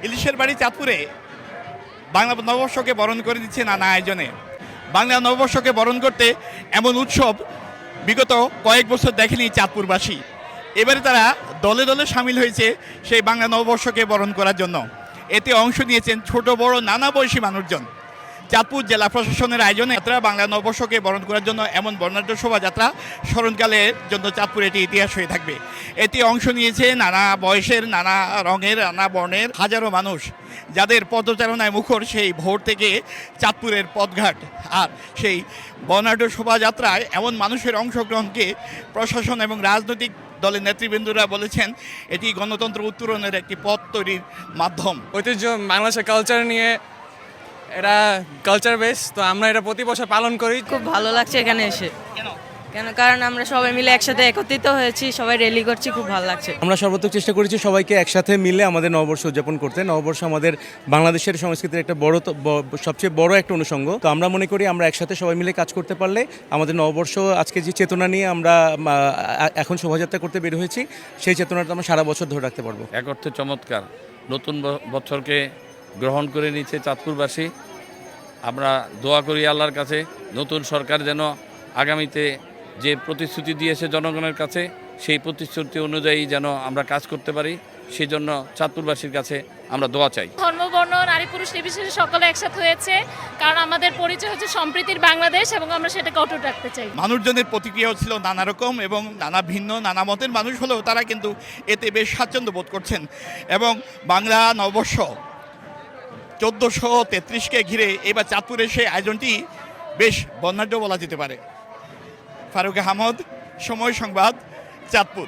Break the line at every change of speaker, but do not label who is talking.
ইলিশের বাড়ি চাঁদপুরে বাংলা নববর্ষকে বরণ করে দিচ্ছে নানা আয়োজনে। বাংলা নববর্ষকে বরণ করতে এমন উৎসব বিগত কয়েক বছর দেখেনি চাঁদপুরবাসী। এবারে তারা দলে দলে সামিল হয়েছে সেই বাংলা নববর্ষকে বরণ করার জন্য। এতে অংশ নিয়েছেন ছোট বড় নানা বয়সী মানুষজন। চাঁদপুর জেলা প্রশাসনের আয়োজনে যাত্রা বাংলা নববর্ষকে বরণ করার জন্য এমন বর্ণাঢ্য শোভাযাত্রা স্মরণকালের জন্য চাঁদপুর এটি ইতিহাস হয়ে থাকবে। এতে অংশ নিয়েছে নানা বয়সের, নানা রঙের, নানা বর্ণের হাজারো মানুষ, যাদের পদচারণায় মুখর সেই ভোর থেকে চাঁদপুরের পথঘাট। আর সেই বর্ণাঢ্য শোভাযাত্রায় এমন মানুষের অংশগ্রহণকে প্রশাসন এবং রাজনৈতিক দলের নেতৃবৃন্দরা বলেছেন এটি গণতন্ত্র উত্তরণের একটি পথ তৈরির মাধ্যম।
ঐতিহ্য বাংলাদেশের কালচার নিয়ে, এটা কালচার বেস, তো আমরা এটা প্রতি বছর পালন করি।
খুব ভালো লাগছে এখানে এসে। কেন? কারণ আমরা সবাই মিলে একসাথে একত্রিত হয়েছি, সবাই র্যালি করছি, খুব ভালো লাগছে।
আমরা সর্বোচ্চ চেষ্টা করেছি সবাইকে একসাথে মিলে আমাদের নববর্ষ উদযাপন করতে। নববর্ষ আমাদের বাংলাদেশের সংস্কৃতির একটা সবচেয়ে বড় একটা অনুষঙ্গ। তো আমরা মনে করি আমরা একসাথে সবাই মিলে কাজ করতে পারলে আমাদের নববর্ষ, আজকে যে চেতনা নিয়ে আমরা এখন শোভাযাত্রা করতে বের হয়েছি, সেই চেতনাটা আমরা সারা বছর ধরে রাখতে পারবো।
এক অর্থে চমৎকার নতুন বছরকে গ্রহণ করে নিচ্ছে চাঁদপুরবাসী। আমরা দোয়া করি আল্লাহর কাছে নতুন সরকার যেন আগামীতে যে প্রতিশ্রুতি দিয়েছে জনগণের কাছে, সেই প্রতিশ্রুতি অনুযায়ী যেন আমরা কাজ করতে পারি, সেই জন্য চাঁদপুরবাসীর কাছে আমরা দোয়া চাই।
ধর্ম, বর্ণ, নারী পুরুষ নির্বিশেষে সকলে একসাথে হয়েছে, কারণ আমাদের পরিচয় হচ্ছে সম্প্রীতির বাংলাদেশ এবং আমরা সেটাকে অটুট রাখতে চাই।
মানুষজনের প্রতিক্রিয়াও ছিল নানা রকম এবং নানা ভিন্ন নানা মতের মানুষ হলেও তারা কিন্তু এতে বেশ স্বাচ্ছন্দ্য বোধ করছেন। এবং বাংলা নববর্ষ 1433কে ঘিরে এবার চাঁদপুরের সেই আয়োজনটি বেশ বর্ণাঢ্য বলা যেতে পারে। ফারুক আহমদ, সময় সংবাদ, চাঁদপুর।